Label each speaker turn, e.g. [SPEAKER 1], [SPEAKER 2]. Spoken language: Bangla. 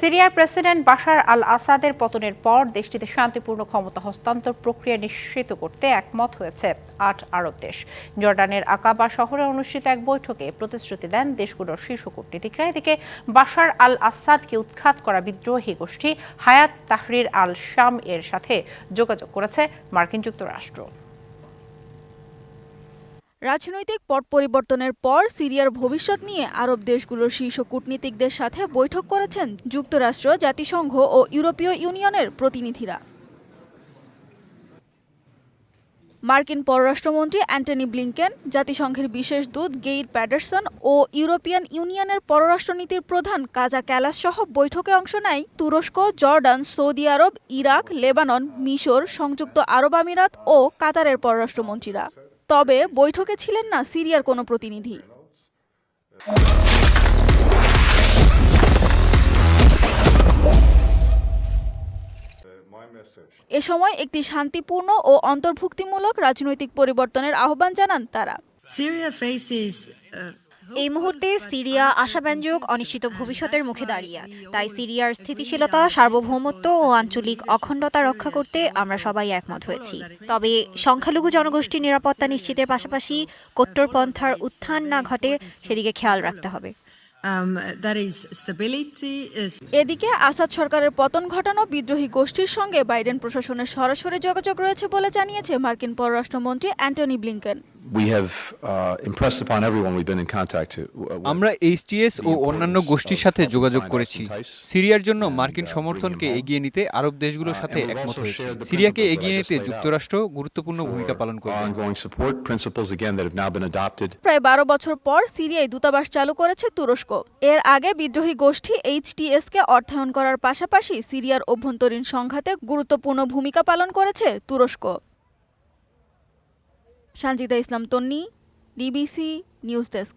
[SPEAKER 1] সিরিয়ার প্রেসিডেন্ট বাশার আল আসাদের পতনের পর দেশটিতে শান্তিপূর্ণ ক্ষমতা হস্তান্তর প্রক্রিয়া নিশ্চিত করতে একমত হয়েছে ৮ আরব দেশ। জর্ডানের আকাবা শহরে অনুষ্ঠিত এক বৈঠকে প্রতিশ্রুতি দেন দেশগুলোর শীর্ষ কূটনীতিকরা। এদিকে বাশার আল আসাদকে উৎখাত করা বিদ্রোহী গোষ্ঠী হায়াত তাহরির আল শাম এর সাথে যোগাযোগ করেছে মার্কিন যুক্তরাষ্ট্র।
[SPEAKER 2] রাজনৈতিক পট পরিবর্তনের পর সিরিয়ার ভবিষ্যৎ নিয়ে আরব দেশগুলোর শীর্ষ কূটনীতিকদের সাথে বৈঠক করেছেন যুক্তরাষ্ট্র, জাতিসংঘ ও ইউরোপীয় ইউনিয়নের প্রতিনিধিরা। মার্কিন পররাষ্ট্রমন্ত্রী অ্যান্টনি ব্লিংকেন, জাতিসংঘের বিশেষ দূত গেইর প্যাডারসন ও ইউরোপিয়ান ইউনিয়নের পররাষ্ট্রনীতির প্রধান কাজা ক্যালাস সহ বৈঠকে অংশ নেয় তুরস্ক, জর্ডান, সৌদি আরব, ইরাক, লেবানন, মিশর, সংযুক্ত আরব আমিরাত ও কাতারের পররাষ্ট্রমন্ত্রীরা। তবে বৈঠকে ছিলেন না সিরিয়ার কোনো প্রতিনিধি। এ সময় একটি শান্তিপূর্ণ ও অন্তর্ভুক্তিমূলক রাজনৈতিক পরিবর্তনের আহ্বান জানান তারা।
[SPEAKER 3] এই মুহূর্তে সিরিয়া আশাব্যঞ্জক অনিশ্চিত ভবিষ্যতের মুখে দাঁড়িয়ে। তাই সিরিয়ার স্থিতিশীলতা, সার্বভৌমত্ব ও আঞ্চলিক অখণ্ডতা রক্ষা করতে আমরা সবাই একমত হয়েছি। তবে সংখ্যালঘু জনগোষ্ঠীর নিরাপত্তা নিশ্চিতের পাশাপাশি কট্টরপন্থার উত্থান না ঘটে সেদিকে খেয়াল রাখতে হবে।
[SPEAKER 2] এদিকে আসাদ সরকারের পতন ঘটানো বিদ্রোহী গোষ্ঠীর সঙ্গে বাইডেন প্রশাসনের সরাসরি যোগাযোগ রয়েছে বলে জানিয়েছে মার্কিন পররাষ্ট্রমন্ত্রী অ্যান্টনি ব্লিংকেন।
[SPEAKER 4] আমরা এইচটিএস ও অন্যান্য গোষ্ঠীর সাথে যোগাযোগ করেছি। সিরিয়ার জন্য মার্কিন সমর্থনকে এগিয়ে নিতে আরব দেশগুলোর সাথে একমত হয়েছে। সিরিয়াকে এগিয়ে নিতে যুক্তরাষ্ট্র গুরুত্বপূর্ণ ভূমিকা পালন করবে।
[SPEAKER 2] প্রায় ১২ বছর পর সিরিয়ায় দূতাবাস চালু করেছে তুরস্ক। এর আগে বিদ্রোহী গোষ্ঠী এইচটিএসকে অর্থায়ন করার পাশাপাশি সিরিয়ার অভ্যন্তরীণ সংঘাতে গুরুত্বপূর্ণ ভূমিকা পালন করেছে তুরস্ক। সঞ্জিদা ইসলাম তন্নি, ডিবিসি নিউজ ডেস্ক।